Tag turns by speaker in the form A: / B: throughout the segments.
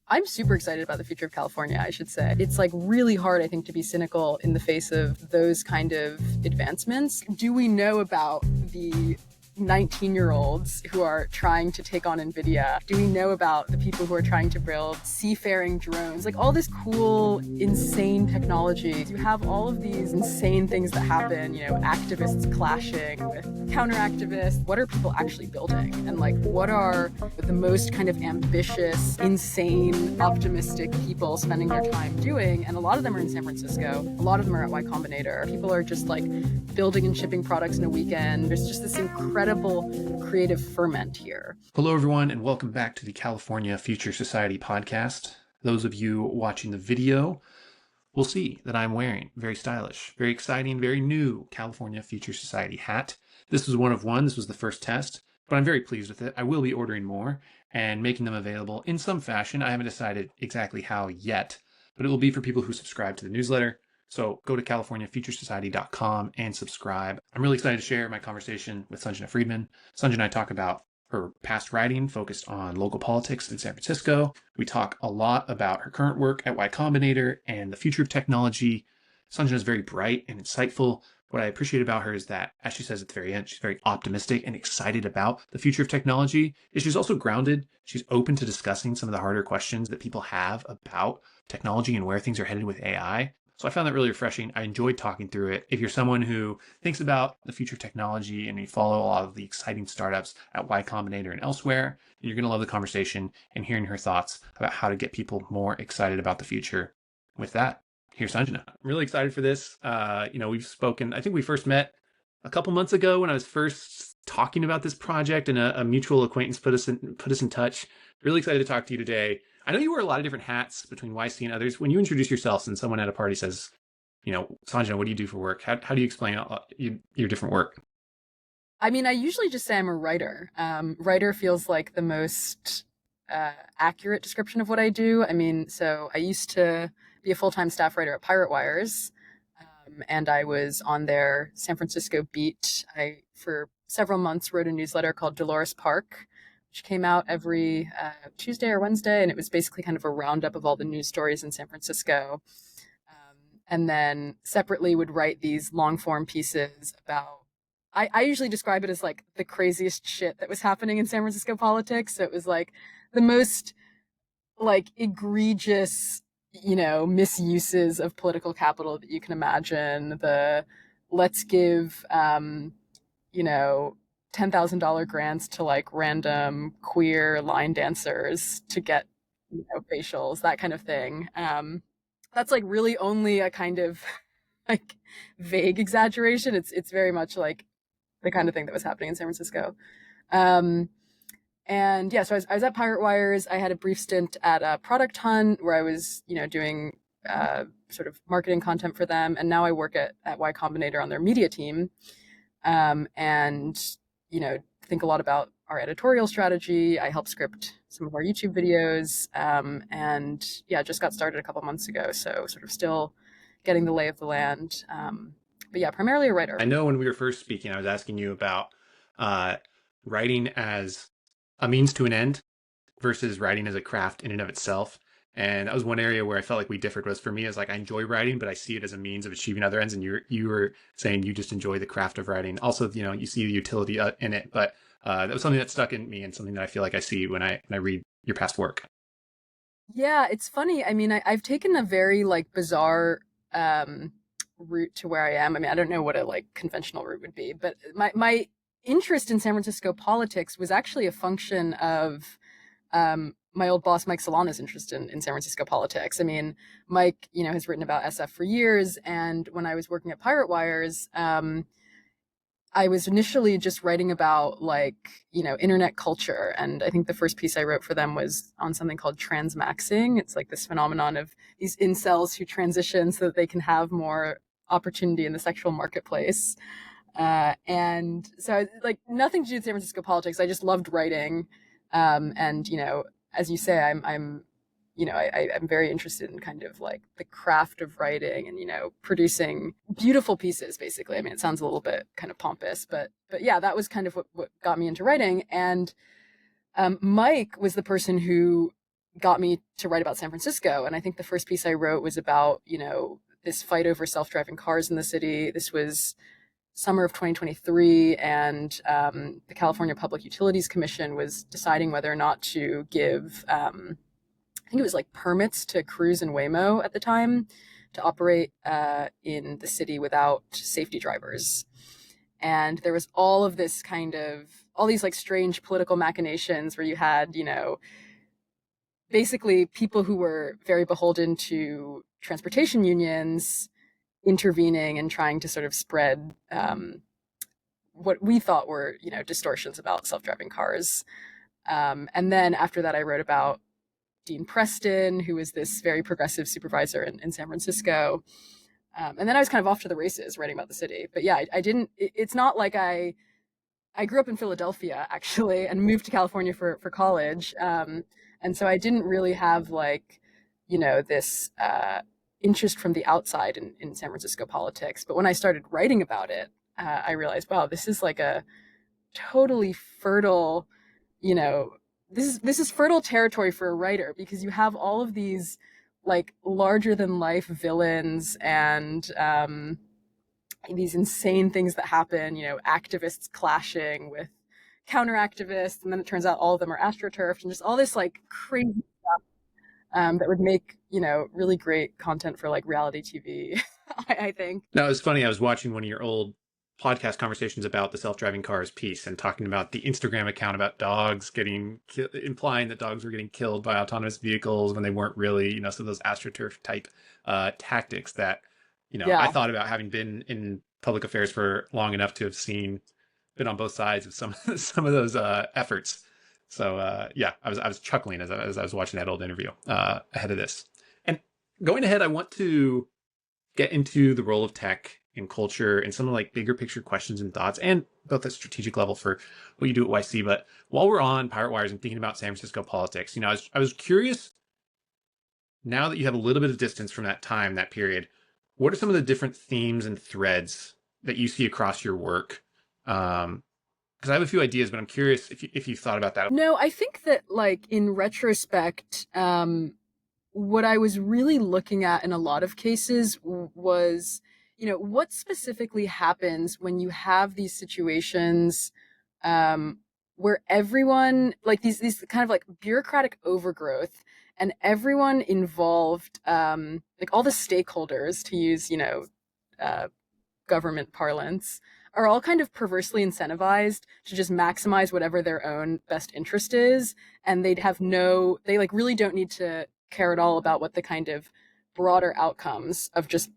A: I'm super excited about the future of California, I should say. It's like really hard, I think, to be cynical in the face of those kind of advancements. Do we know about the 19-year-olds who are trying to take on NVIDIA? Do we know about the people who are trying to build seafaring drones? Like all this cool, insane technology. You have all of these insane things that happen, activists clashing with counter-activists. What are people actually building? And like, what are the most kind of ambitious, insane, optimistic people spending their time doing? And a lot of them are in San Francisco. A lot of them are at Y Combinator. People are just like building and shipping products in a weekend. There's just this incredible creative ferment here.
B: Hello, everyone, and welcome back to the California Future Society podcast. Those of you watching the video will see that I'm wearing very stylish, very exciting, very new California Future Society hat. This was one of one. This was the first test, but I'm very pleased with it. I will be ordering more and making them available in some fashion. I haven't decided exactly how yet, but it will be for people who subscribe to the newsletter. So go to californiafuturesociety.com and subscribe. I'm really excited to share my conversation with Sanjana Friedman. Sanjana and I talk about her past writing focused on local politics in San Francisco. We talk a lot about her current work at Y Combinator and the future of technology. Sanjana is very bright and insightful. What I appreciate about her is that, as she says at the very end, she's very optimistic and excited about the future of technology. She's also grounded. She's open to discussing some of the harder questions that people have about technology and where things are headed with AI. So I found that really refreshing. I enjoyed talking through it. If you're someone who thinks about the future of technology and you follow a lot of the exciting startups at Y Combinator and elsewhere, you're going to love the conversation and hearing her thoughts about how to get people more excited about the future. With that, here's Sanjana. I'm really excited for this. We've spoken, I think we first met a couple months ago when I was first talking about this project, and a mutual acquaintance put us in touch. Really excited to talk to you today. I know you wear a lot of different hats between YC and others. When you introduce yourself and someone at a party says, Sanjana, what do you do for work? How do you explain your different work?
A: I mean, I usually just say I'm a writer. Writer feels like the most accurate description of what I do. I mean, so I used to be a full-time staff writer at PirateWires, and I was on their San Francisco beat. I, for several months, wrote a newsletter called Dolores Park, which came out every Tuesday or Wednesday, and it was basically kind of a roundup of all the news stories in San Francisco. And then separately would write these long-form pieces about, I usually describe it as like the craziest shit that was happening in San Francisco politics. So it was like the most like egregious, misuses of political capital that you can imagine. The let's give, $10,000 grants to like random queer line dancers to get, facials, that kind of thing. That's like really only a kind of like vague exaggeration. It's very much like the kind of thing that was happening in San Francisco. And yeah, so I was at PirateWires. I had a brief stint at Product Hunt where I was, doing sort of marketing content for them. And now I work at Y Combinator on their media team. And, think a lot about our editorial strategy. I help script some of our YouTube videos. And yeah, just got started a couple months ago. So sort of still getting the lay of the land. But yeah, primarily a writer.
B: I know when we were first speaking, I was asking you about writing as a means to an end versus writing as a craft in and of itself. And that was one area where I felt like we differed. Was for me, as like I enjoy writing, but I see it as a means of achieving other ends. And you were saying you just enjoy the craft of writing. Also, you see the utility in it. But that was something that stuck in me and something that I feel like I see when I read your past work.
A: Yeah, it's funny. I mean, I've taken a very like bizarre route to where I am. I mean, I don't know what a like conventional route would be, but my interest in San Francisco politics was actually a function of my old boss, Mike Solana's interest in San Francisco politics. I mean, Mike, has written about SF for years. And when I was working at PirateWires, I was initially just writing about like, internet culture. And I think the first piece I wrote for them was on something called transmaxing. It's like this phenomenon of these incels who transition so that they can have more opportunity in the sexual marketplace. And so like nothing to do with San Francisco politics. I just loved writing. And, as you say, I'm very interested in kind of like the craft of writing and, producing beautiful pieces, basically. I mean, it sounds a little bit kind of pompous, but yeah, that was kind of what got me into writing. And Mike was the person who got me to write about San Francisco. And I think the first piece I wrote was about, this fight over self-driving cars in the city. This was summer of 2023, and the California Public Utilities Commission was deciding whether or not to give, I think it was like permits to Cruise and Waymo at the time to operate in the city without safety drivers. And there was all these like strange political machinations where you had, basically people who were very beholden to transportation unions intervening and trying to sort of spread what we thought were, distortions about self-driving cars. And then after that, I wrote about Dean Preston, who was this very progressive supervisor in San Francisco. And then I was kind of off to the races writing about the city. But yeah, I didn't, it's not like I grew up in Philadelphia actually and moved to California for college. And so I didn't really have like, this interest from the outside in San Francisco politics. But when I started writing about it, I realized, wow, this is like a totally fertile, you know, this is fertile territory for a writer because you have all of these like larger than life villains and these insane things that happen, activists clashing with counter activists, and then it turns out all of them are astroturfed, and just all this like crazy that would make really great content for like reality TV. I think.
B: Now, it was funny. I was watching one of your old podcast conversations about the self-driving cars piece and talking about the Instagram account about dogs implying that dogs were getting killed by autonomous vehicles when they weren't really, some of those astroturf type tactics that, I
A: Yeah,
B: thought about having been in public affairs for long enough to have been on both sides of some of those efforts. So yeah, I was chuckling as I was watching that old interview ahead of this. And going ahead, I want to get into the role of tech in culture and some of like bigger picture questions and thoughts, and both at strategic level for what you do at YC. But while we're on PirateWires and thinking about San Francisco politics, I was curious, now that you have a little bit of distance from that time, that period, what are some of the different themes and threads that you see across your work? Because I have a few ideas, but I'm curious if you've thought about that.
A: no, I think that like in retrospect, what I was really looking at in a lot of cases was, what specifically happens when you have these situations um, where everyone, like these kind of like bureaucratic overgrowth, and everyone involved, like all the stakeholders, to use, uh, government parlance, are all kind of perversely incentivized to just maximize whatever their own best interest is. And they like really don't need to care at all about what the kind of broader outcomes of just,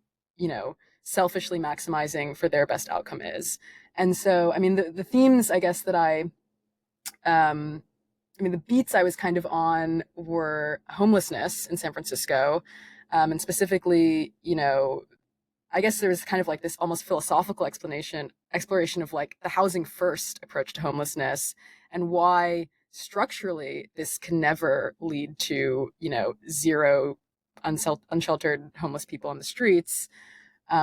A: selfishly maximizing for their best outcome is. And so, I mean, the themes, I guess, um, the beats I was kind of on were homelessness in San Francisco, and specifically, I guess there was kind of like this almost philosophical exploration of like the housing first approach to homelessness and why structurally this can never lead to, zero unsheltered homeless people on the streets,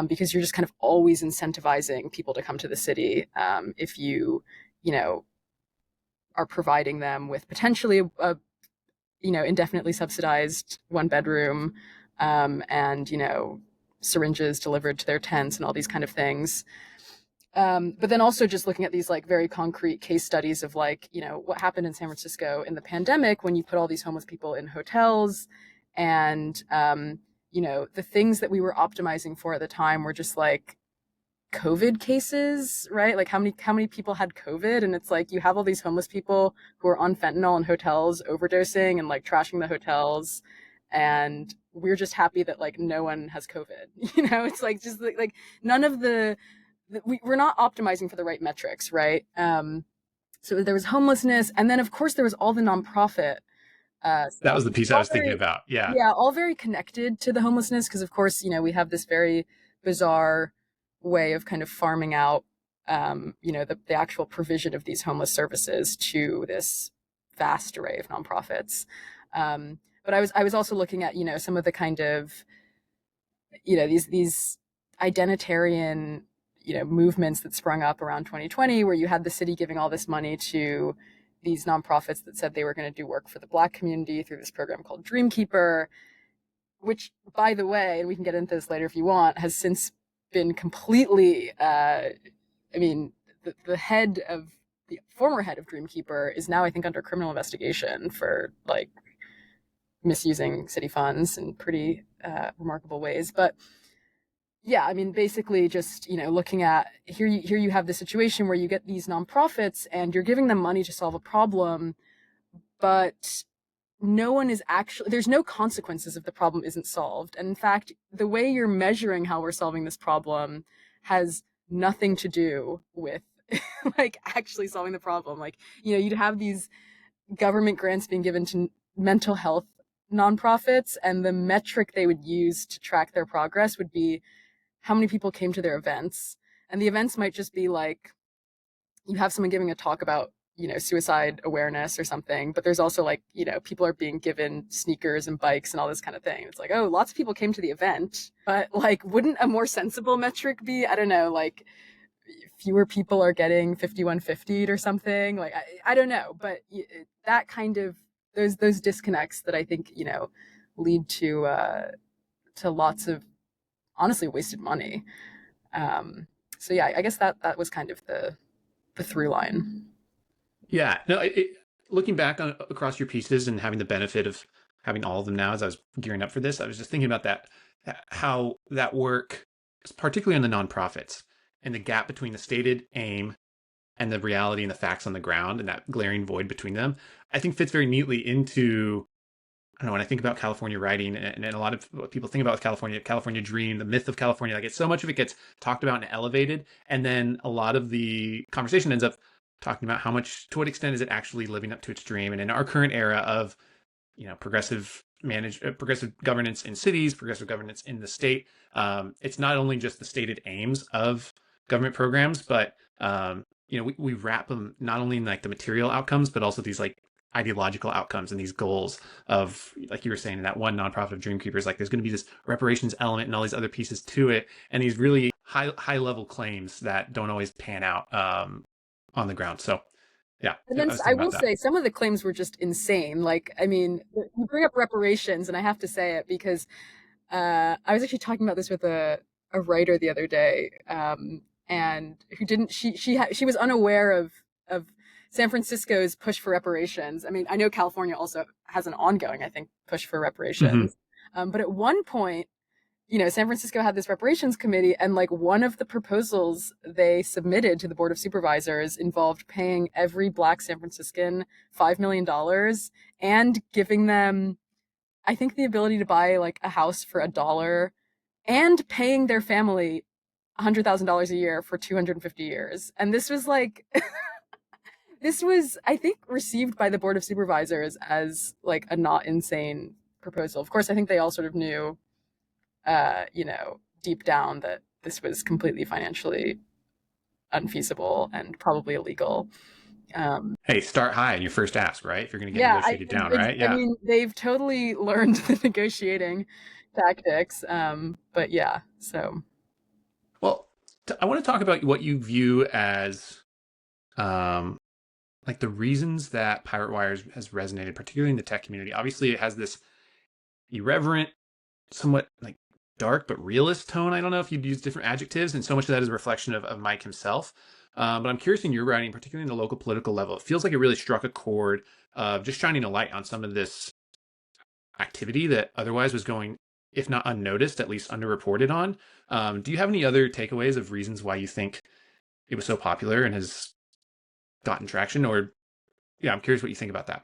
A: because you're just kind of always incentivizing people to come to the city, if you know, are providing them with potentially indefinitely subsidized one bedroom, and, syringes delivered to their tents and all these kind of things. But then also just looking at these like very concrete case studies of like, what happened in San Francisco in the pandemic when you put all these homeless people in hotels, and, the things that we were optimizing for at the time were just like COVID cases, right? Like how many people had COVID, and it's like you have all these homeless people who are on fentanyl in hotels, overdosing and like trashing the hotels, and we're just happy that like no one has COVID. It's like just like none of we're not optimizing for the right metrics, right? So there was homelessness, and then of course there was all the nonprofit
B: That
A: stuff,
B: was the
A: which is
B: piece I
A: all
B: was thinking
A: very,
B: about. Yeah.
A: yeah, all very connected to the homelessness, because of course, we have this very bizarre way of kind of farming out, the actual provision of these homeless services to this vast array of nonprofits. But I was also looking at, some of the kind of, these identitarian, movements that sprung up around 2020, where you had the city giving all this money to these nonprofits that said they were going to do work for the Black community through this program called Dreamkeeper, which, by the way, and we can get into this later if you want, has since been completely. I mean, the head of the former head of Dreamkeeper is now, I think, under criminal investigation for like misusing city funds in pretty remarkable ways. But yeah, I mean, basically, just looking at here you have the situation where you get these nonprofits and you're giving them money to solve a problem, but no one is actually there's no consequences if the problem isn't solved. And in fact, the way you're measuring how we're solving this problem has nothing to do with like actually solving the problem. Like, you'd have these government grants being given to mental health nonprofits, and the metric they would use to track their progress would be how many people came to their events. And the events might just be like, you have someone giving a talk about suicide awareness or something, but there's also like people are being given sneakers and bikes and all this kind of thing. It's like, oh, lots of people came to the event, but like, wouldn't a more sensible metric be, I don't know, like fewer people are getting 5150 or something? Like, I don't know, but that kind of those disconnects that I think lead to lots of honestly wasted money. So yeah, I guess that was kind of the through line.
B: Yeah, no. Looking back on across your pieces and having the benefit of having all of them now, as I was gearing up for this, I was just thinking about that, how that work, particularly on the nonprofits, and the gap between the stated aim and the reality and the facts on the ground, and that glaring void between them, I think fits very neatly into. I don't know, when I think about California writing, and a lot of what people think about with California Dream, the myth of California, like so much of it gets talked about and elevated, and then a lot of the conversation ends up talking about to what extent is it actually living up to its dream. And in our current era of progressive progressive governance in cities, progressive governance in the state, it's not only just the stated aims of government programs, but we wrap them not only in like the material outcomes, but also these like ideological outcomes and these goals of, like you were saying, in that one nonprofit of Dreamkeepers, like there's going to be this reparations element and all these other pieces to it, and these really high level claims that don't always pan out on the ground. So yeah,
A: And
B: I
A: then
B: was
A: I
B: thinking
A: will
B: about that.
A: say some of the claims were just insane. Like, I mean, you bring up reparations, and I have to say it because I was actually talking about this with a writer the other day, and who didn't she was unaware of San Francisco's push for reparations. I mean, I know California also has an ongoing, I think, push for
B: Mm-hmm.
A: reparations, but at one point, San Francisco had this reparations committee, and like one of the proposals they submitted to the Board of Supervisors involved paying every Black San Franciscan $5 million and giving them, I think, the ability to buy like a house for $1 and paying their family $100,000 a year for 250 years. And this was like, this was, I think, received by the Board of Supervisors as like a not insane proposal. Of course, I think they all sort of knew, deep down that this was completely financially unfeasible and probably illegal. Um,
B: Hey, start high in your first ask, right? If you're going to get
A: yeah,
B: negotiated down, right?
A: I
B: Yeah.
A: mean, they've totally learned the negotiating tactics. But yeah, so
B: Well, I want to talk about what you view as um, like the reasons that PirateWires has resonated, particularly in the tech community. Obviously, it has this irreverent, somewhat like dark but realist tone. I don't know if you'd use different adjectives, and so much of that is a reflection of Mike himself. But I'm curious in your writing, particularly in the local political level, it feels like it really struck a chord of just shining a light on some of this activity that otherwise was going, if not unnoticed, at least underreported on. Do you have any other takeaways of reasons why you think it was so popular and has gotten traction? Or, yeah, I'm curious what you think about that.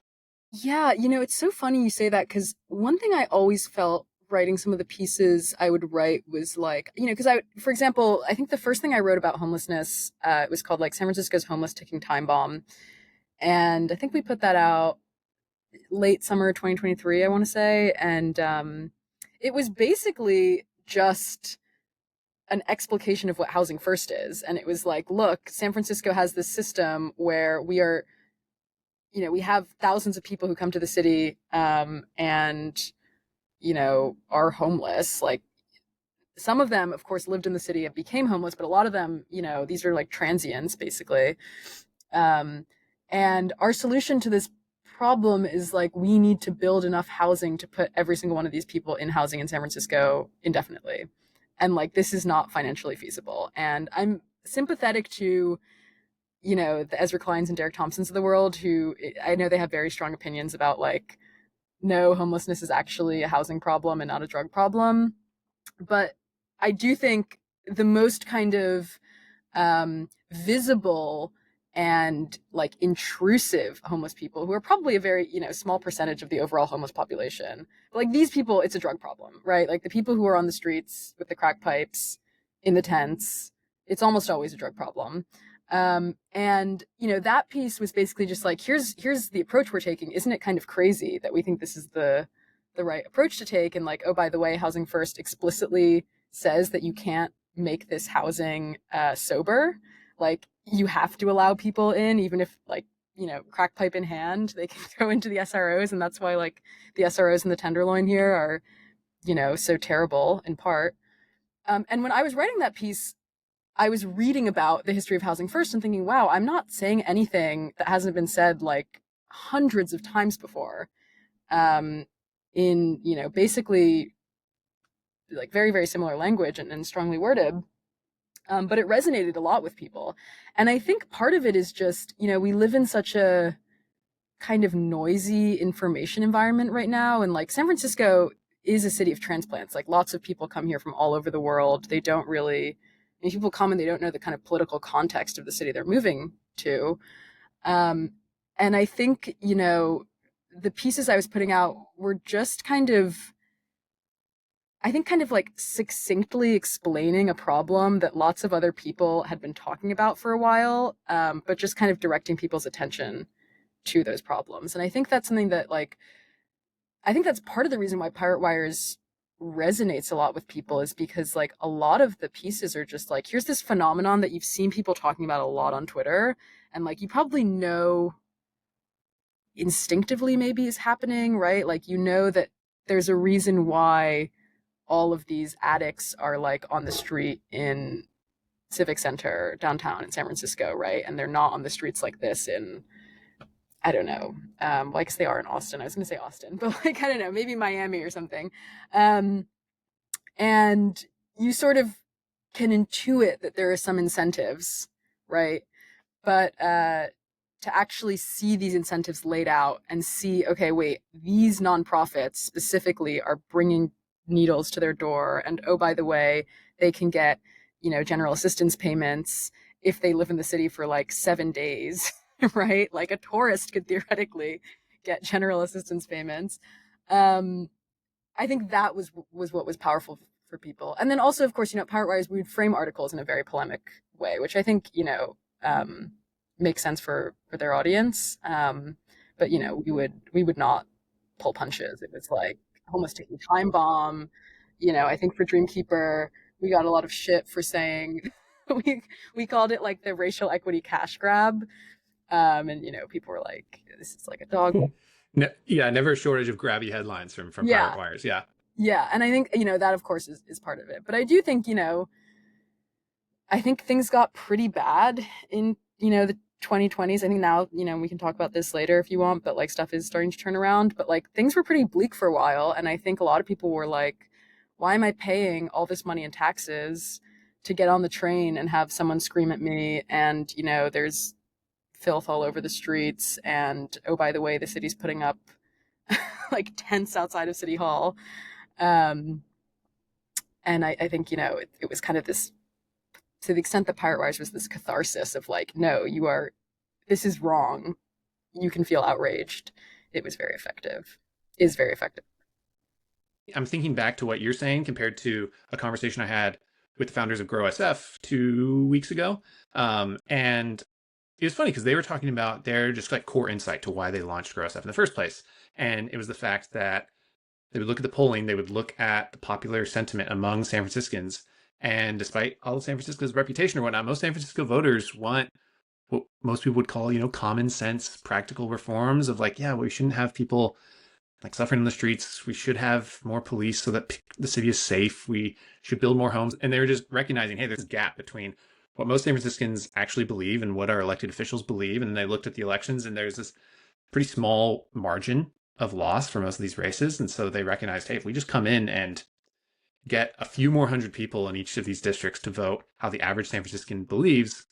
A: yeah, it's so funny you say that because one thing I always felt writing some of the pieces I would write was like, because for example, I think the first thing I wrote about homelessness, it was called like San Francisco's Homeless Ticking Time Bomb. And I think we put that out late summer 2023, I want to say. And it was basically just an explication of what Housing First is. And it was like, look, San Francisco has this system where we have thousands of people who come to the city, and, are homeless. Like, some of them, of course, lived in the city and became homeless, but a lot of them, these are like transients, basically. Um, And our solution to this problem is like we need to build enough housing to put every single one of these people in housing in San Francisco indefinitely. And like this is not financially feasible. And I'm sympathetic to, the Ezra Kleins and Derek Thompsons of the world, who I know they have very strong opinions about like, no, homelessness is actually a housing problem and not a drug problem. But I do think the most kind of visible and like intrusive homeless people, who are probably a very small percentage of the overall homeless population, but like these people, it's a drug problem, right? Like the people who are on the streets with the crack pipes in the tents, it's almost always a drug problem. And that piece was basically just like, here's the approach we're taking. Isn't it kind of crazy that we think this is the right approach to take? And like, oh, by the way, Housing First explicitly says that you can't make this housing sober. Like you have to allow people in, even if like, crack pipe in hand, they can go into the SROs. And that's why like the SROs in the Tenderloin here are, so terrible in part. And when I was writing that piece, I was reading about the history of Housing First and thinking, wow, I'm not saying anything that hasn't been said like hundreds of times before. In, basically like very, very similar language and strongly worded. But it resonated a lot with people. And I think part of it is just, we live in such a kind of noisy information environment right now. And like San Francisco is a city of transplants. Like lots of people come here from all over the world. They don't really, people come and they don't know the kind of political context of the city they're moving to. And I think, the pieces I was putting out were just kind of, I think, kind of like succinctly explaining a problem that lots of other people had been talking about for a while, but just kind of directing people's attention to those problems. And I think that's something that, like, I think that's part of the reason why PirateWires resonates a lot with people, is because, like, a lot of the pieces are just like, here's this phenomenon that you've seen people talking about a lot on Twitter, and, like, you probably know instinctively maybe is happening, right? Like, that there's a reason why all of these addicts are like on the street in Civic Center downtown in San Francisco, right? And they're not on the streets like this in, I don't know, well, I guess they are in Austin. I was going to say Austin, but like, I don't know, maybe Miami or something. Um, and you sort of can intuit that there are some incentives, right? But to actually see these incentives laid out and see, okay, wait, these nonprofits specifically are bringing needles to their door, and oh, by the way, they can get general assistance payments if they live in the city for like 7 days, right? Like a tourist could theoretically get general assistance payments. um I think that was what was powerful for people. And then also, of course, PirateWires, we would frame articles in a very polemic way, which I think, makes sense for their audience. But we would not pull punches. It was like almost taking time bomb. I think for Dreamkeeper, we got a lot of shit for saying we called it like the racial equity cash grab. And people were like, this is like a dog.
B: Yeah, never a shortage of grabby headlines from
A: Yeah.
B: PirateWires. Yeah.
A: Yeah. And I think, that of course is part of it. But I do think, I think things got pretty bad in, the 2020s. I think now, we can talk about this later if you want, but like stuff is starting to turn around. But like things were pretty bleak for a while. And I think a lot of people were like, why am I paying all this money in taxes to get on the train and have someone scream at me? And, there's filth all over the streets. And oh, by the way, the city's putting up like tents outside of City Hall. Um, and I think, it was kind of this, to the extent that PirateWires was this catharsis of like, no, this is wrong. You can feel outraged. It was very effective. Is very effective.
B: I'm thinking back to what you're saying compared to a conversation I had with the founders of Grow SF 2 weeks ago. And it was funny because they were talking about their just like core insight to why they launched Grow SF in the first place. And it was the fact that they would look at the polling, they would look at the popular sentiment among San Franciscans. And despite all of San Francisco's reputation or whatnot, most San Francisco voters want what most people would call, common sense, practical reforms of like, yeah, we shouldn't have people like suffering in the streets. We should have more police so that the city is safe. We should build more homes. And they were just recognizing, hey, there's a gap between what most San Franciscans actually believe and what our elected officials believe. And they looked at the elections, and there's this pretty small margin of loss for most of these races. And so they recognized, hey, if we just come in and get a few more hundred people in each of these districts to vote how the average San Franciscan believes,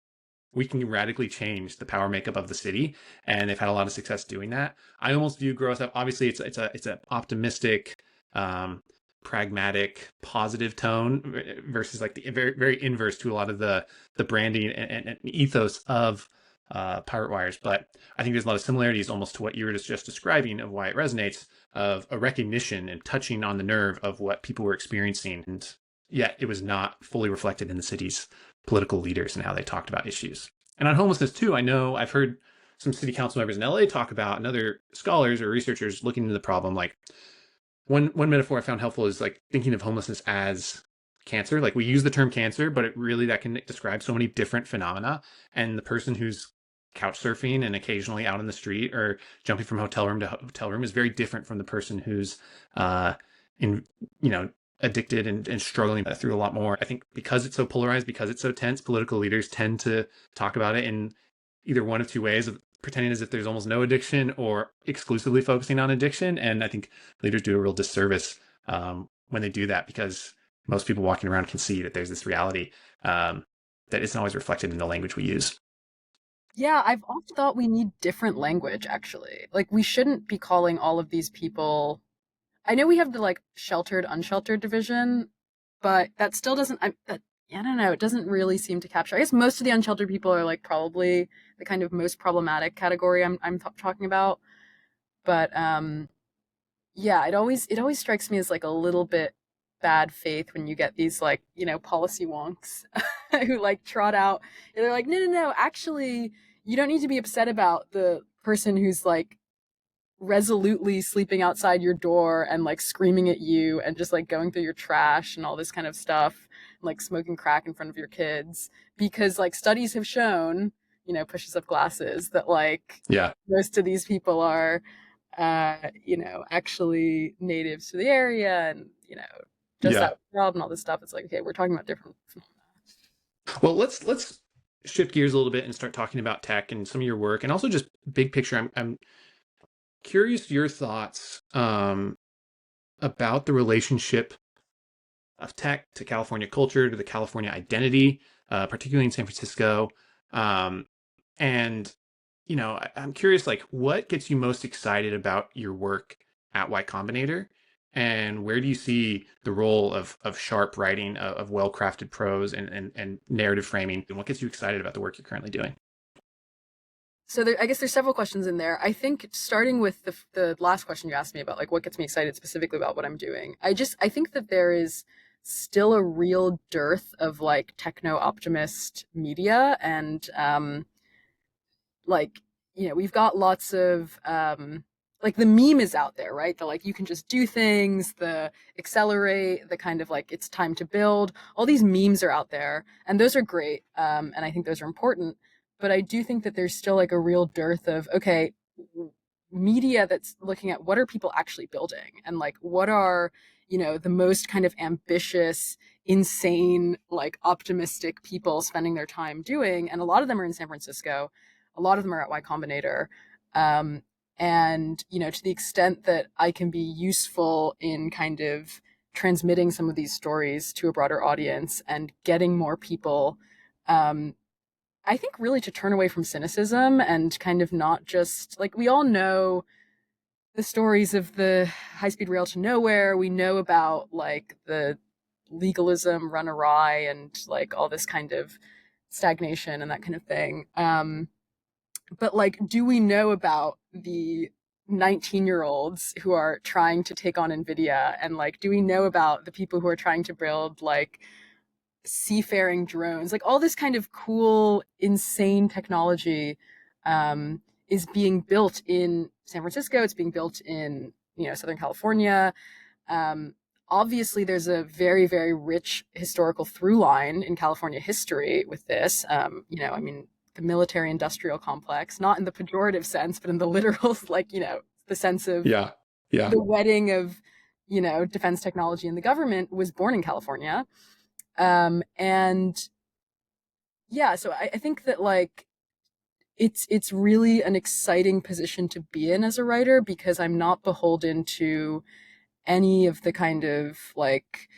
B: we can radically change the power makeup of the city. And they've had a lot of success doing that. I almost view growth up. Obviously, it's a optimistic, um, pragmatic, positive tone versus like the very very inverse to a lot of the branding and ethos of PirateWires. But I think there's a lot of similarities almost to what you were just describing of why it resonates, of a recognition and touching on the nerve of what people were experiencing, and yet it was not fully reflected in the city's political leaders and how they talked about issues. And on homelessness too, I know I've heard some city council members in LA talk about, and other scholars or researchers looking into the problem. Like one metaphor I found helpful is like thinking of homelessness as cancer. Like we use the term cancer, but it really that can describe so many different phenomena. And the person who's couch surfing and occasionally out in the street or jumping from hotel room to hotel room is very different from the person who's in addicted and struggling through a lot more. I think because it's so polarized, because it's so tense, political leaders tend to talk about it in either one of two ways, of pretending as if there's almost no addiction or exclusively focusing on addiction. And I think leaders do a real disservice when they do that, because most people walking around can see that there's this reality that isn't always reflected in the language we use.
A: Yeah, I've often thought we need different language, actually. Like, we shouldn't be calling all of these people. I know we have the like sheltered, unsheltered division, but that still doesn't. I don't know. It doesn't really seem to capture. I guess most of the unsheltered people are like probably the kind of most problematic category I'm talking about. But yeah, it always strikes me as like a little bit bad faith when you get these like policy wonks who like trot out. They're like, no, no, no. Actually, you don't need to be upset about the person who's like resolutely sleeping outside your door and like screaming at you and just like going through your trash and all this kind of stuff, and, like smoking crack in front of your kids, because like studies have shown, pushes up glasses, that like
B: Yeah.
A: most of these people are actually natives to the area, and just
B: Yeah.
A: that job and all this stuff. It's like, okay, we're talking about different.
B: Well, let's shift gears a little bit and start talking about tech and some of your work, and also just big picture. I'm curious your thoughts about the relationship of tech to California culture, to the California identity, particularly in San Francisco. Um, and I'm curious, like, what gets you most excited about your work at Y Combinator, and where do you see the role of sharp writing, of well-crafted prose and narrative framing, and what gets you excited about the work you're currently doing?
A: So I guess there's several questions in there. I think starting with the last question you asked me about like what gets me excited specifically about what I'm doing. I think that there is still a real dearth of like techno optimist media, and like we've got lots of like the meme is out there, right? The like you can just do things, the accelerate, the kind of like it's time to build. All these memes are out there, and those are great, and I think those are important. But I do think that there's still like a real dearth of, okay, media that's looking at what are people actually building, and like what are the most kind of ambitious, insane, like optimistic people spending their time doing. And a lot of them are in San Francisco, a lot of them are at Y Combinator. Um, and, to the extent that I can be useful in kind of transmitting some of these stories to a broader audience and getting more people, I think really to turn away from cynicism and kind of not just like, we all know the stories of the high speed rail to nowhere. We know about like the legalism run awry and like all this kind of stagnation and that kind of thing. But like, do we know about the 19-year-olds who are trying to take on Nvidia? And like, do we know about the people who are trying to build like seafaring drones? Like all this kind of cool, insane technology is being built in San Francisco. It's being built in Southern California. Um, Obviously, there's a very, very rich historical through line in California history with this. I mean, the military industrial complex, not in the pejorative sense, but in the literal, like, the sense of
B: Yeah. Yeah.
A: the wedding of, defense technology and the government was born in California. And yeah, so I think that like it's really an exciting position to be in as a writer because I'm not beholden to any of the kind of like,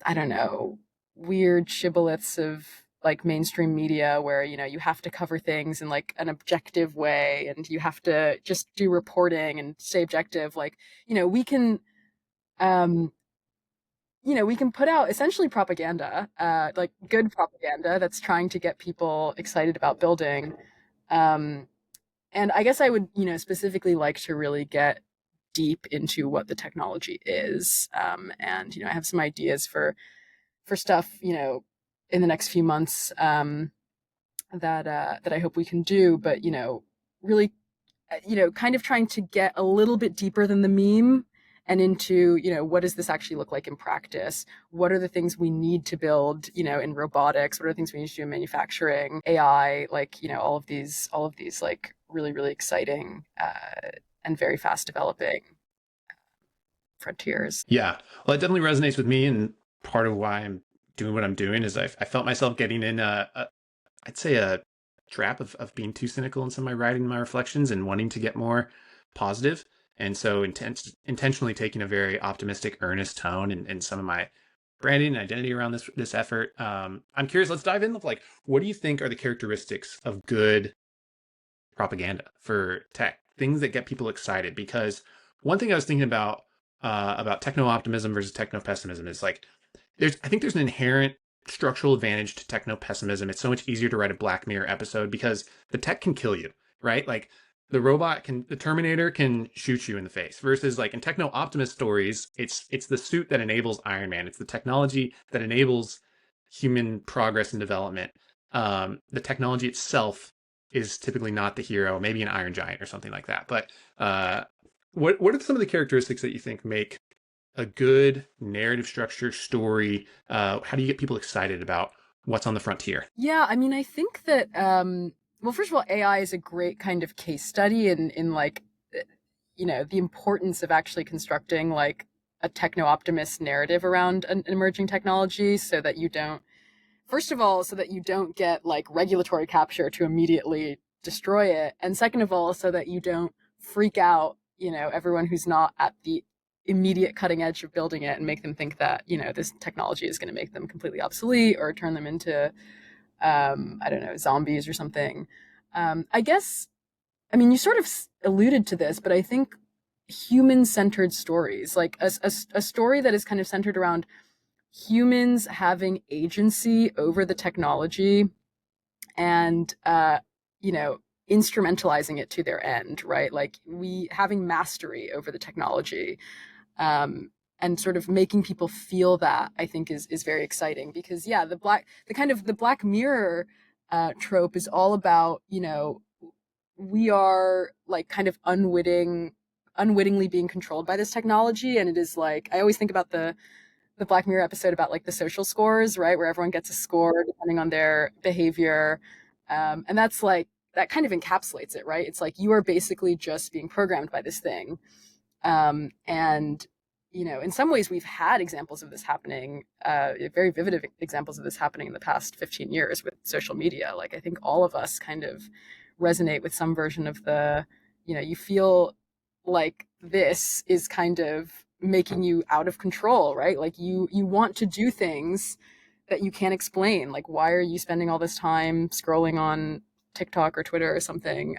A: I don't know, weird shibboleths of like mainstream media where, you know, you have to cover things in like an objective way and you have to just do reporting and stay objective. Like, you know, um, we can put out essentially propaganda, like good propaganda that's trying to get people excited about building. Um, and I guess I would, you know, specifically like to really get deep into what the technology is. And, you know, I have some ideas for stuff, you know, in the next few months that I hope we can do. But, you know, really, you know, kind of trying to get a little bit deeper than the meme and into, you know, what does this actually look like in practice? What are the things we need to build, you know, in robotics? What are the things we need to do in manufacturing, AI, like, you know, all of these like really, really exciting and very fast developing frontiers.
B: Yeah, well, it definitely resonates with me, and part of why I'm doing what I'm doing is I felt myself getting in I'd say a trap of being too cynical in some of my writing and my reflections and wanting to get more positive. And so intentionally taking a very optimistic, earnest tone in some of my branding and identity around this effort. I'm curious, let's dive in with like, what do you think are the characteristics of good propaganda for tech? Things that get people excited? Because one thing I was thinking about techno optimism versus techno pessimism is like I think there's an inherent structural advantage to techno pessimism. It's so much easier to write a Black Mirror episode because the tech can kill you, right? Like the Terminator can shoot you in the face. Versus like in techno optimist stories, it's the suit that enables Iron Man. It's the technology that enables human progress and development. The technology itself is typically not the hero. Maybe an Iron Giant or something like that. But what are some of the characteristics that you think make a good narrative structure story? How do you get people excited about what's on the frontier?
A: Yeah, I mean, I think that well, first of all, AI is a great kind of case study in like you know, the importance of actually constructing like a techno optimist narrative around an emerging technology so that you don't, first of all, so that you don't get like regulatory capture to immediately destroy it, and second of all, so that you don't freak out, you know, everyone who's not at the immediate cutting edge of building it and make them think that, you know, this technology is going to make them completely obsolete or turn them into I don't know, zombies or something. I guess, I mean, you sort of alluded to this, but I think human centered stories, like a story that is kind of centered around humans having agency over the technology and, you know, instrumentalizing it to their end, right? Like we having mastery over the technology, um, and sort of making people feel that I think is very exciting because yeah, the Black Mirror trope is all about, you know, we are like kind of unwittingly being controlled by this technology, and it is like I always think about the Black Mirror episode about like the social scores, right, where everyone gets a score depending on their behavior, and that's like that kind of encapsulates it, right? It's like you are basically just being programmed by this thing, and you know, in some ways, we've had examples of this happening, very vivid examples of this happening in the past 15 years with social media. Like, I think all of us kind of resonate with some version of the, you know, you feel like this is kind of making you out of control, right? Like you want to do things that you can't explain. Like, why are you spending all this time scrolling on TikTok or Twitter or something?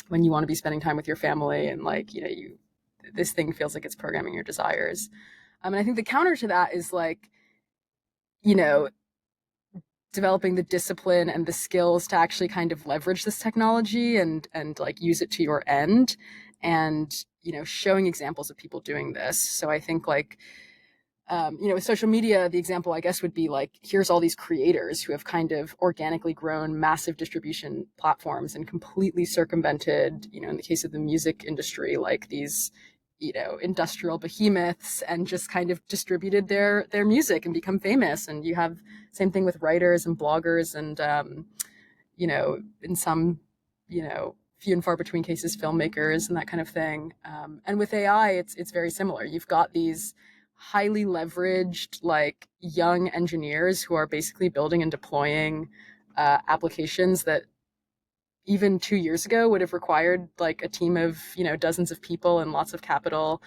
A: When you want to be spending time with your family and like, you know, this thing feels like it's programming your desires. And I think the counter to that is like, you know, developing the discipline and the skills to actually kind of leverage this technology and like use it to your end, and you know, showing examples of people doing this. So I think like, you know, with social media, the example I guess would be like, here's all these creators who have kind of organically grown massive distribution platforms and completely circumvented, you know, in the case of the music industry, like these, you know, industrial behemoths, and just kind of distributed their music and become famous. And you have same thing with writers and bloggers and, you know, in some, you know, few and far between cases, filmmakers and that kind of thing. And with AI, it's very similar. You've got these highly leveraged, like young engineers who are basically building and deploying applications that even 2 years ago would have required like a team of dozens of people and lots of capital.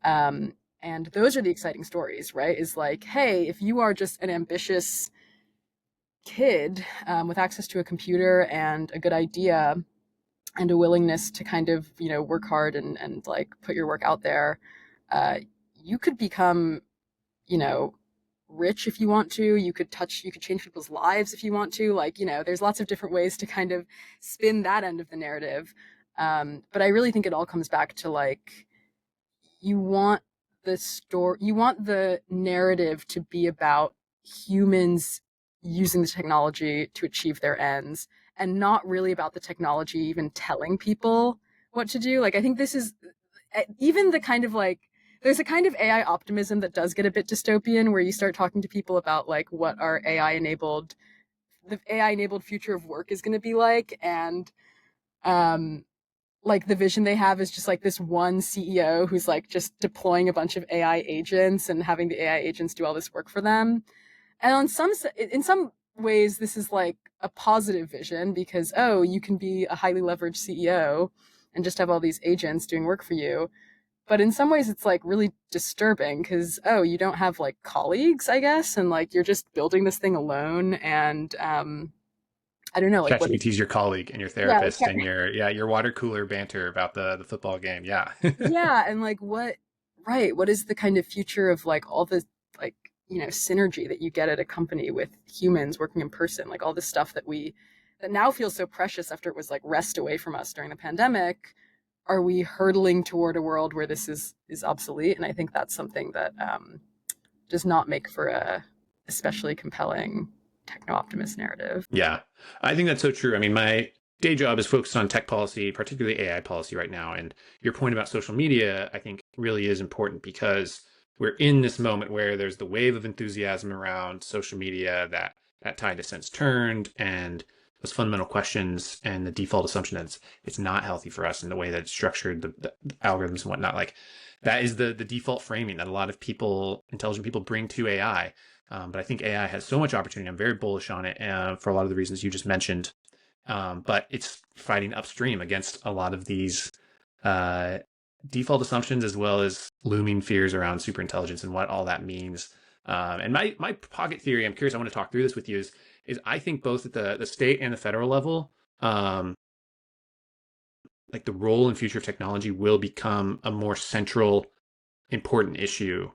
A: And those are the exciting stories, right? Is like, hey, if you are just an ambitious kid with access to a computer and a good idea and a willingness to kind of work hard and like put your work out there, uh, you could become you know rich if you want to. You could change people's lives if you want to. Like, there's lots of different ways to kind of spin that end of the narrative. But I really think it all comes back to like, you want you want the narrative to be about humans using the technology to achieve their ends, and not really about the technology even telling people what to do. Like, I think this is even the kind of like, there's a kind of AI optimism that does get a bit dystopian, where you start talking to people about like what our the AI enabled future of work is going to be like. And um like, the vision they have is just like this one CEO who's like just deploying a bunch of AI agents and having the AI agents do all this work for them. And in some ways, this is like a positive vision, because, oh, you can be a highly leveraged CEO and just have all these agents doing work for you. But in some ways, it's like really disturbing, because, oh, you don't have like colleagues, I guess, and like you're just building this thing alone. And I don't know, like, what is,
B: ChatGPT's your colleague and your
A: yeah,
B: therapist and your water cooler banter about the football game. Yeah.
A: yeah, and like, right, what is the kind of future of like all the like synergy that you get at a company with humans working in person, like all this stuff that now feels so precious after it was like wrested away from us during the pandemic. Are we hurtling toward a world where this is obsolete? And I think that's something that does not make for a especially compelling techno optimist narrative.
B: Yeah, I think that's so true. I mean, my day job is focused on tech policy, particularly AI policy right now. And your point about social media, I think, really is important because we're in this moment where there's the wave of enthusiasm around social media that tide has since turned, and those fundamental questions and the default assumption that it's not healthy for us in the way that it's structured, the algorithms and whatnot. Like, that is the default framing that a lot of people, intelligent people, bring to AI. But I think AI has so much opportunity. I'm very bullish on it for a lot of the reasons you just mentioned. But it's fighting upstream against a lot of these uh, default assumptions, as well as looming fears around superintelligence and what all that means. And my pocket theory, I'm curious, I want to talk through this with you, is I think both at the state and the federal level, um, like the role and future of technology will become a more central, important issue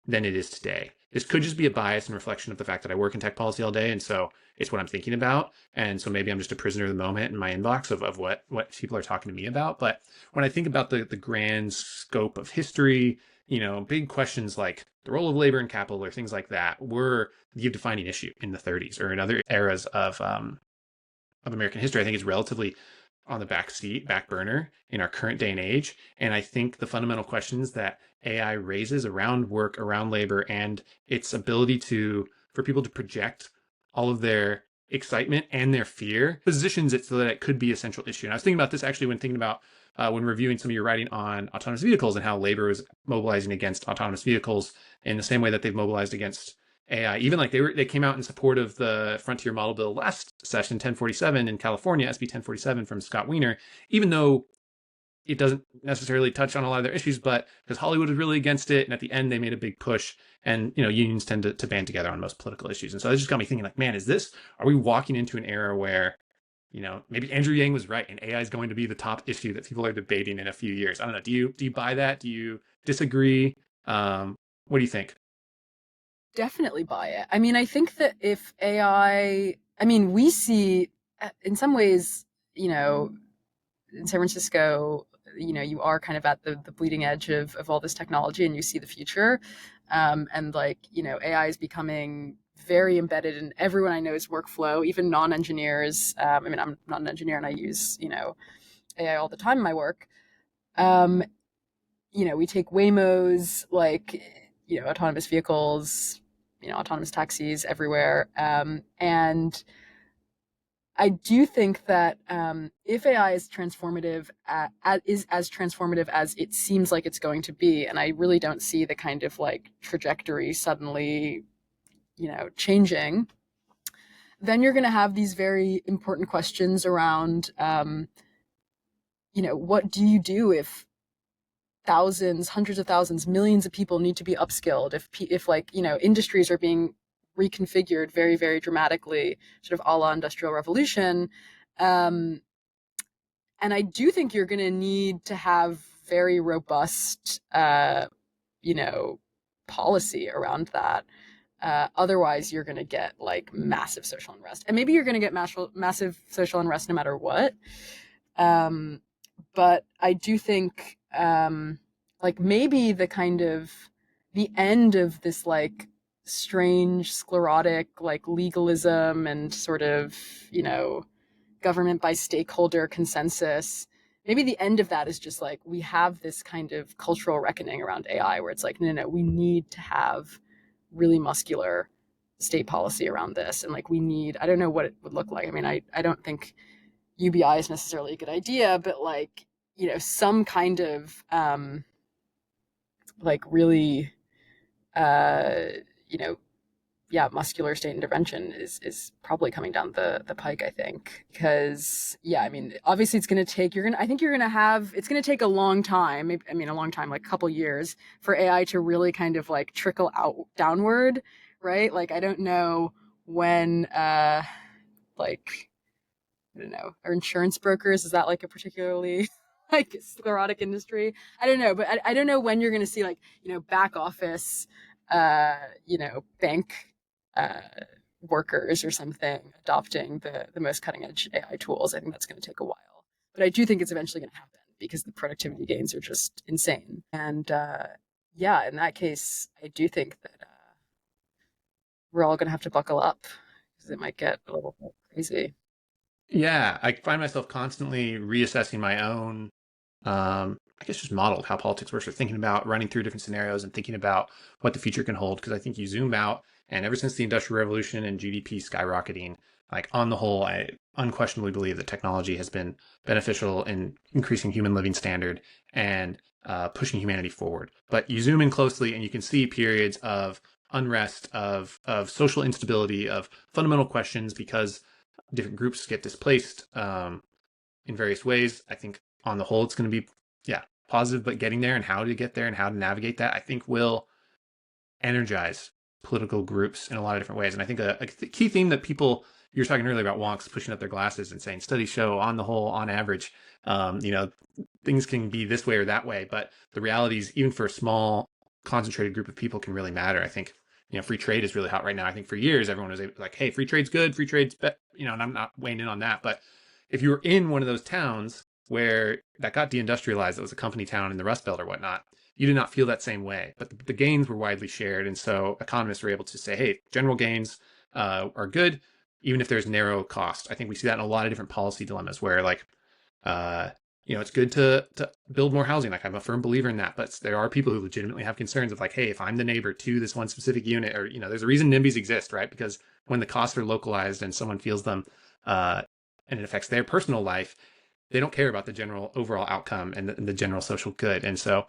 B: than it is today. This could just be a bias and reflection of the fact that I work in tech policy all day, and so it's what I'm thinking about. And so maybe I'm just a prisoner of the moment in my inbox of what people are talking to me about. But when I think about the grand scope of history, big questions like the role of labor and capital or things like that were the defining issue in the 30s or in other eras of American history. I think it's relatively on the back burner in our current day and age. And I think the fundamental questions that AI raises around work, around labor, and its ability for people to project all of their excitement and their fear positions it so that it could be a central issue. And I was thinking about this actually when thinking about when reviewing some of your writing on autonomous vehicles and how labor was mobilizing against autonomous vehicles in the same way that they've mobilized against AI. Even like they came out in support of the Frontier Model Bill last session, 1047 in California, SB 1047 from Scott Wiener, even though it doesn't necessarily touch on a lot of their issues, but because Hollywood was really against it, and at the end they made a big push, and unions tend to band together on most political issues. And so it just got me thinking, like, man, are we walking into an era where maybe Andrew Yang was right and AI is going to be the top issue that people are debating in a few years? I don't know. Do you buy that? Do you disagree? What do you think?
A: Definitely buy it. I mean, I think that if AI, I mean, we see in some ways, in San Francisco, you are kind of at the bleeding edge of all this technology, and you see the future. And like, AI is becoming very embedded in everyone I know's workflow, even non-engineers. I mean, I'm not an engineer and I use, AI all the time in my work. Um, we take Waymos, like, autonomous vehicles, autonomous taxis everywhere. And I do think that if AI is transformative, is as transformative as it seems like it's going to be, and I really don't see the kind of like trajectory suddenly, changing, then you're going to have these very important questions around, what do you do if thousands, hundreds of thousands, millions of people need to be upskilled? If like industries are being reconfigured very, very dramatically, sort of a la Industrial Revolution. Um, and I do think you're going to need to have very robust, you know, policy around that. Otherwise, you're going to get like massive social unrest, and maybe you're going to get massive social unrest no matter what. Um, but I do think, like maybe the end of this like strange sclerotic like legalism and sort of government by stakeholder consensus. Maybe the end of that is just like we have this kind of cultural reckoning around AI where it's like, no, no, no, we need to have really muscular state policy around this. And like we need, I don't know what it would look like. I mean, I don't think UBI is necessarily a good idea, but like, some kind of like really uh, you know, yeah, muscular state intervention is probably coming down the pike, I think. Because yeah, I mean, obviously it's going to take I think you're going to have it's going to take a long time, maybe, I mean a long time, like a couple years for AI to really kind of like trickle out downward, right? Like I don't know when like I don't know, are insurance brokers, is that like a particularly like sclerotic industry? I don't know, but I don't know when you're going to see like, back office, bank uh, workers or something adopting the most cutting edge AI tools. I think that's going to take a while, but I do think it's eventually going to happen because the productivity gains are just insane. And yeah, in that case, I do think that we're all going to have to buckle up because it might get a little bit crazy.
B: Yeah, I find myself constantly reassessing my own, I guess, just modeled how politics works, or thinking about running through different scenarios and thinking about what the future can hold. Because I think you zoom out, and ever since the Industrial Revolution and GDP skyrocketing, like on the whole, I unquestionably believe that technology has been beneficial in increasing human living standard and pushing humanity forward. But you zoom in closely, and you can see periods of unrest, of social instability, of fundamental questions because different groups get displaced in various ways. I think on the whole, it's going to be, yeah, positive, but getting there and how to get there and how to navigate that, I think will energize political groups in a lot of different ways. And I think a key theme that people, you were talking earlier about wonks pushing up their glasses and saying studies show on the whole, on average, you know, things can be this way or that way. But the realities, even for a small concentrated group of people, can really matter. I think, free trade is really hot right now. I think for years, everyone was like, hey, free trade's good, free trade's, and I'm not weighing in on that. But if you were in one of those towns where that got deindustrialized, that was a company town in the Rust Belt or whatnot, you did not feel that same way. But the gains were widely shared. And so economists were able to say, hey, general gains are good, even if there's narrow cost. I think we see that in a lot of different policy dilemmas where, like, uh, it's good to build more housing. Like, I'm a firm believer in that. But there are people who legitimately have concerns of, like, hey, if I'm the neighbor to this one specific unit, or, there's a reason NIMBYs exist, right? Because when the costs are localized and someone feels them, and it affects their personal life, they don't care about the general overall outcome and the general social good. And so,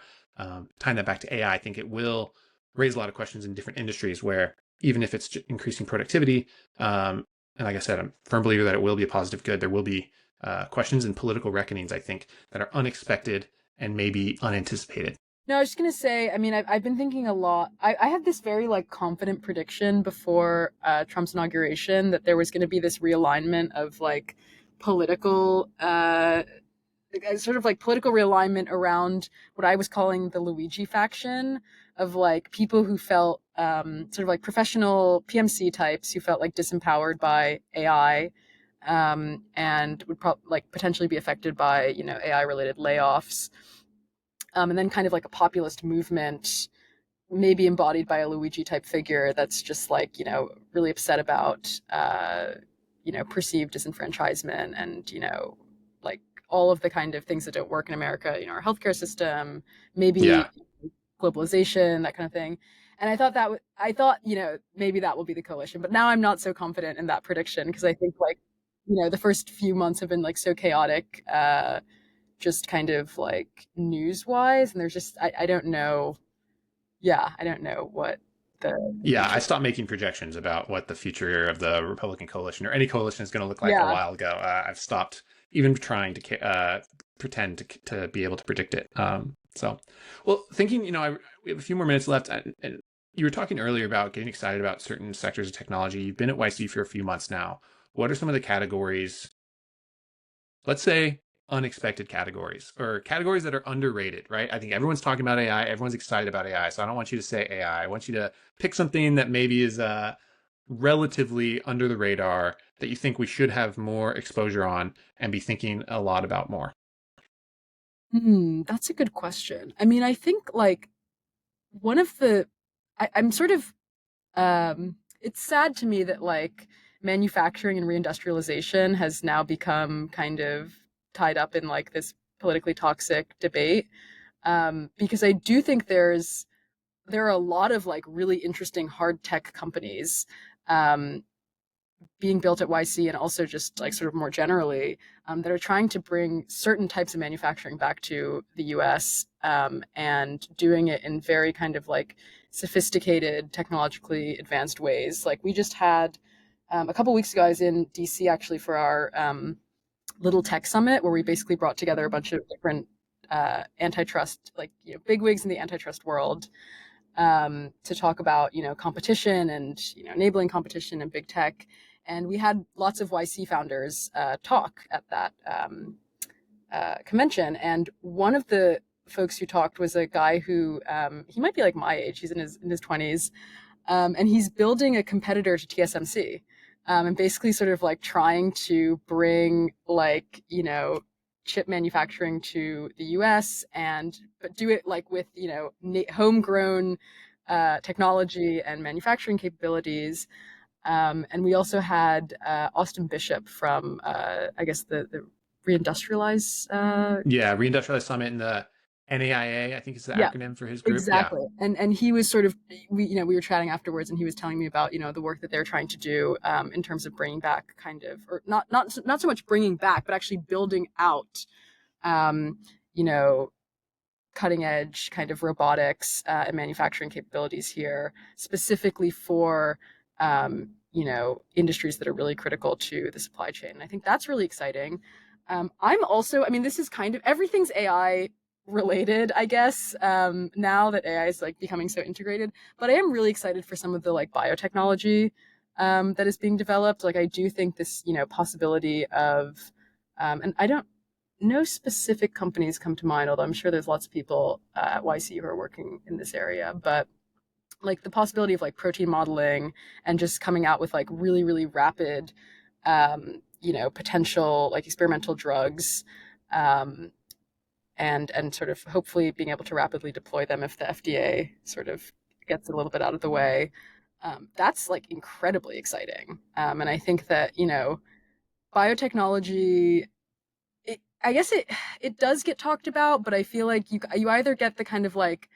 B: tying that back to AI, I think it will raise a lot of questions in different industries where even if it's increasing productivity, and like I said, I'm a firm believer that it will be a positive good. There will be questions and political reckonings, I think, that are unexpected and maybe unanticipated.
A: No, I was just gonna say. I mean, I've been thinking a lot. I had this very like confident prediction before Trump's inauguration that there was going to be this realignment of like political, sort of like political realignment around what I was calling the Luigi faction of like people who felt sort of like professional PMC types who felt like disempowered by AI. And would like potentially be affected by AI related layoffs, and then kind of like a populist movement, maybe embodied by a Luigi type figure that's just like, really upset about, perceived disenfranchisement and, like all of the kind of things that don't work in America, our healthcare system,
B: Yeah.
A: maybe globalization, that kind of thing. And I thought I thought, maybe that will be the coalition, but now I'm not so confident in that prediction because I think like the first few months have been like so chaotic, just kind of like news wise, and there's just I don't know. Yeah, I don't know what the
B: Yeah, I
A: future.
B: stopped making projections about what the future of the Republican coalition or any coalition is going to look like a
A: Yeah.
B: while ago. I've stopped even trying to pretend to be able to predict it. Well, thinking, we have a few more minutes left. You were talking earlier about getting excited about certain sectors of technology. You've been at YC for a few months now. What are some of the categories, let's say unexpected categories or categories that are underrated, right? I think everyone's talking about AI. Everyone's excited about AI. So I don't want you to say AI. I want you to pick something that maybe is relatively under the radar that you think we should have more exposure on and be thinking a lot about more.
A: That's a good question. I mean, I think like one of the I'm sort of it's sad to me that like manufacturing and reindustrialization has now become kind of tied up in like this politically toxic debate. Because I do think there are a lot of like really interesting hard tech companies um, being built at YC and also just like sort of more generally that are trying to bring certain types of manufacturing back to the US and doing it in very kind of like sophisticated, technologically advanced ways. Like we just had a couple weeks ago, I was in DC actually for our little tech summit where we basically brought together a bunch of different antitrust, like bigwigs in the antitrust world to talk about competition and enabling competition in big tech. And we had lots of YC founders talk at that convention. And one of the folks who talked was a guy who he might be like my age. He's in his 20s, and he's building a competitor to TSMC, and basically sort of like trying to bring like chip manufacturing to the U.S. and but do it like with homegrown technology and manufacturing capabilities. And we also had Austin Bishop from I guess the Reindustrialize.
B: Yeah, Reindustrialized Summit and the NAIA, I think is the
A: Yeah,
B: acronym for his group. Yeah.
A: exactly. And he was sort of we were chatting afterwards, and he was telling me about the work that they're trying to do in terms of bringing back kind of or not so much bringing back, but actually building out um, you know cutting edge kind of robotics and manufacturing capabilities here, specifically for industries that are really critical to the supply chain. And I think that's really exciting. I'm also, I mean, this is kind of everything's AI related, I guess. Now that AI is like becoming so integrated, but I am really excited for some of the like biotechnology that is being developed. Like I do think this, possibility of, and I don't no specific companies come to mind, although I'm sure there's lots of people at YC who are working in this area. But like the possibility of like protein modeling and just coming out with like really, really rapid, potential like experimental drugs, um, and sort of hopefully being able to rapidly deploy them if the FDA sort of gets a little bit out of the way. That's like incredibly exciting. And I think that, biotechnology I guess it does get talked about, but I feel like you either get the kind of like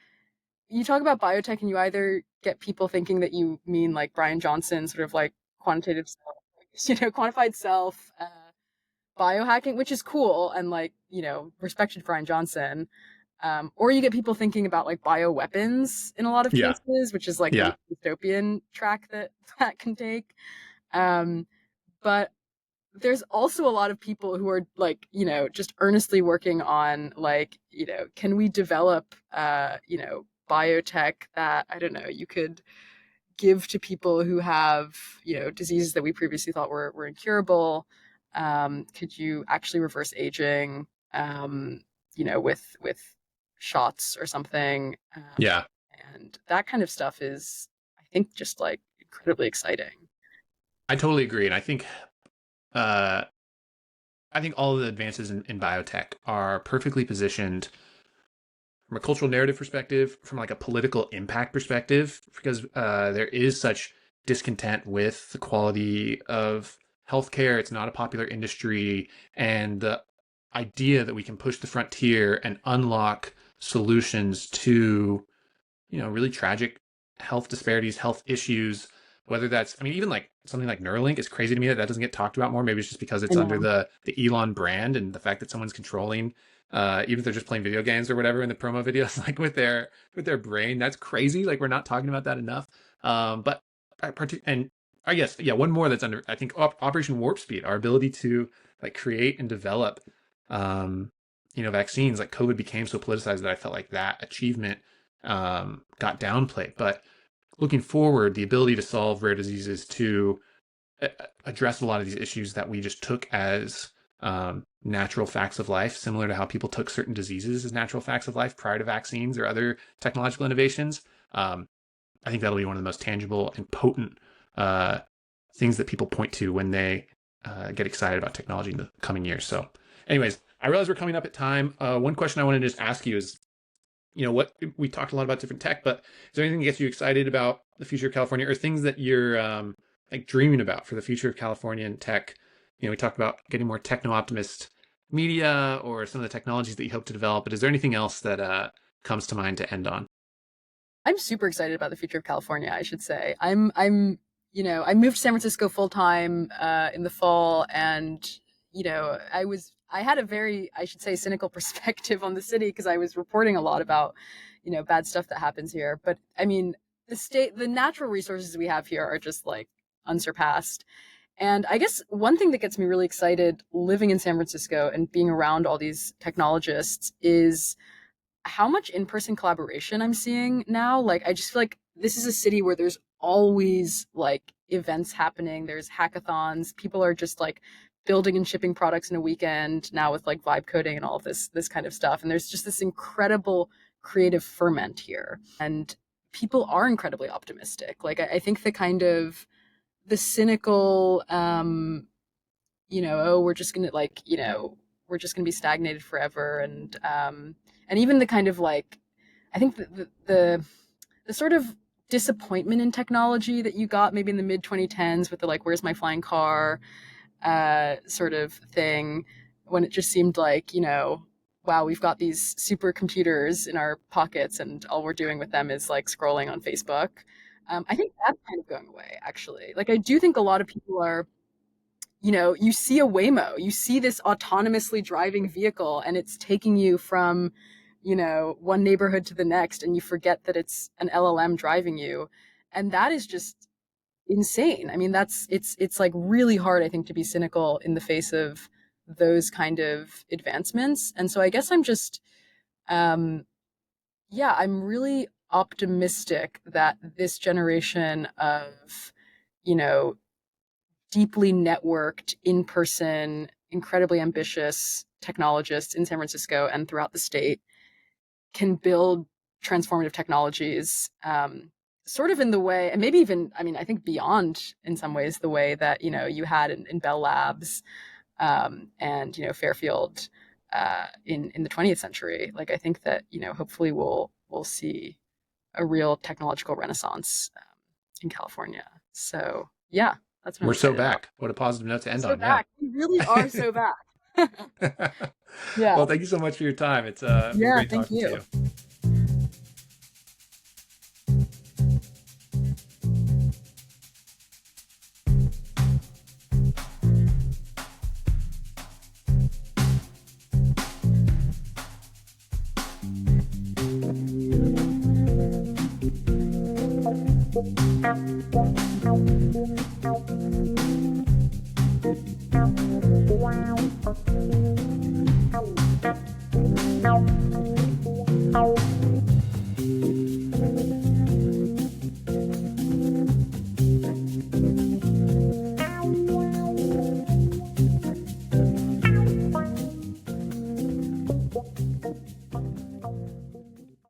A: you talk about biotech and you either get people thinking that you mean like Brian Johnson, sort of like quantitative self, quantified self, biohacking, which is cool and like respected Brian Johnson, or you get people thinking about like bioweapons in a lot of
B: Yeah.
A: cases, which is like a
B: Yeah.
A: really dystopian track that that can take. Um, but there's also a lot of people who are like just earnestly working on like can we develop biotech that I don't know you could give to people who have diseases that we previously thought were incurable. Could you actually reverse aging with shots or something,
B: Yeah.
A: and that kind of stuff is I think just like incredibly exciting.
B: I totally agree. And uh, I think all of the advances in biotech are perfectly positioned from a cultural narrative perspective, from like a political impact perspective, because there is such discontent with the quality of healthcare. It's not a popular industry, and the idea that we can push the frontier and unlock solutions to really tragic health disparities, health issues whether that's, I mean, even like something like Neuralink is crazy to me that that doesn't get talked about more. Maybe it's just because
A: I
B: it's under
A: know.
B: the Elon brand, and the fact that someone's controlling, even if they're just playing video games or whatever in the promo videos, like with their brain, that's crazy. Like we're not talking about that enough. But and I guess, yeah, one more that's under, I think, Operation Warp Speed, our ability to like create and develop, vaccines. Like COVID became so politicized that I felt like that achievement got downplayed. But looking forward, the ability to solve rare diseases, to address a lot of these issues that we just took as natural facts of life, similar to how people took certain diseases as natural facts of life prior to vaccines or other technological innovations. I think that'll be one of the most tangible and potent things that people point to when they get excited about technology in the coming years. So, anyways, I realize we're coming up at time. One question I want to just ask you is, what we talked a lot about different tech, but is there anything that gets you excited about the future of California, or things that you're like dreaming about for the future of California and tech? We talked about getting more techno optimist media or some of the technologies that you hope to develop, but is there anything else that comes to mind to end on?
A: I'm super excited about the future of California, I should say. I moved to San Francisco full time in the fall, and I had a very, I should say, cynical perspective on the city because I was reporting a lot about, bad stuff that happens here. But I mean, the natural resources we have here are just like unsurpassed. And I guess one thing that gets me really excited living in San Francisco and being around all these technologists is how much in-person collaboration I'm seeing now. Like, I just feel like this is a city where there's always like events happening. There's hackathons. People are just like building and shipping products in a weekend now with like vibe coding and all of this kind of stuff. And there's just this incredible creative ferment here. And people are incredibly optimistic. Like, I think the kind of the cynical, oh, we're just gonna be stagnated forever, and even the kind of like, I think the sort of disappointment in technology that you got maybe in the mid 2010s with the like, where's my flying car, sort of thing, when it just seemed like, wow, we've got these supercomputers in our pockets and all we're doing with them is like scrolling on Facebook. I think that's kind of going away, actually. Like, I do think a lot of people are, you see a Waymo, you see this autonomously driving vehicle, and it's taking you from, one neighborhood to the next, and you forget that it's an LLM driving you. And that is just insane. I mean, it's like really hard, I think, to be cynical in the face of those kind of advancements. And so I guess I'm just, yeah, I'm really optimistic that this generation of, you know, deeply networked, in person, incredibly ambitious technologists in San Francisco and throughout the state can build transformative technologies, sort of in the way, and maybe even, I mean, I think beyond in some ways the way that, you had in Bell Labs, and, Fairfield, in the 20th century. Like, I think that, hopefully we'll see a real technological renaissance, in California. So yeah, that's what I'm
B: We're so
A: excited about.
B: back. What a positive note to end
A: So
B: on. Yeah.
A: back. We really are so back. Yeah.
B: Well, thank you so much for your time. It's been
A: Yeah.
B: great
A: Thank
B: talking to
A: you.
B: you.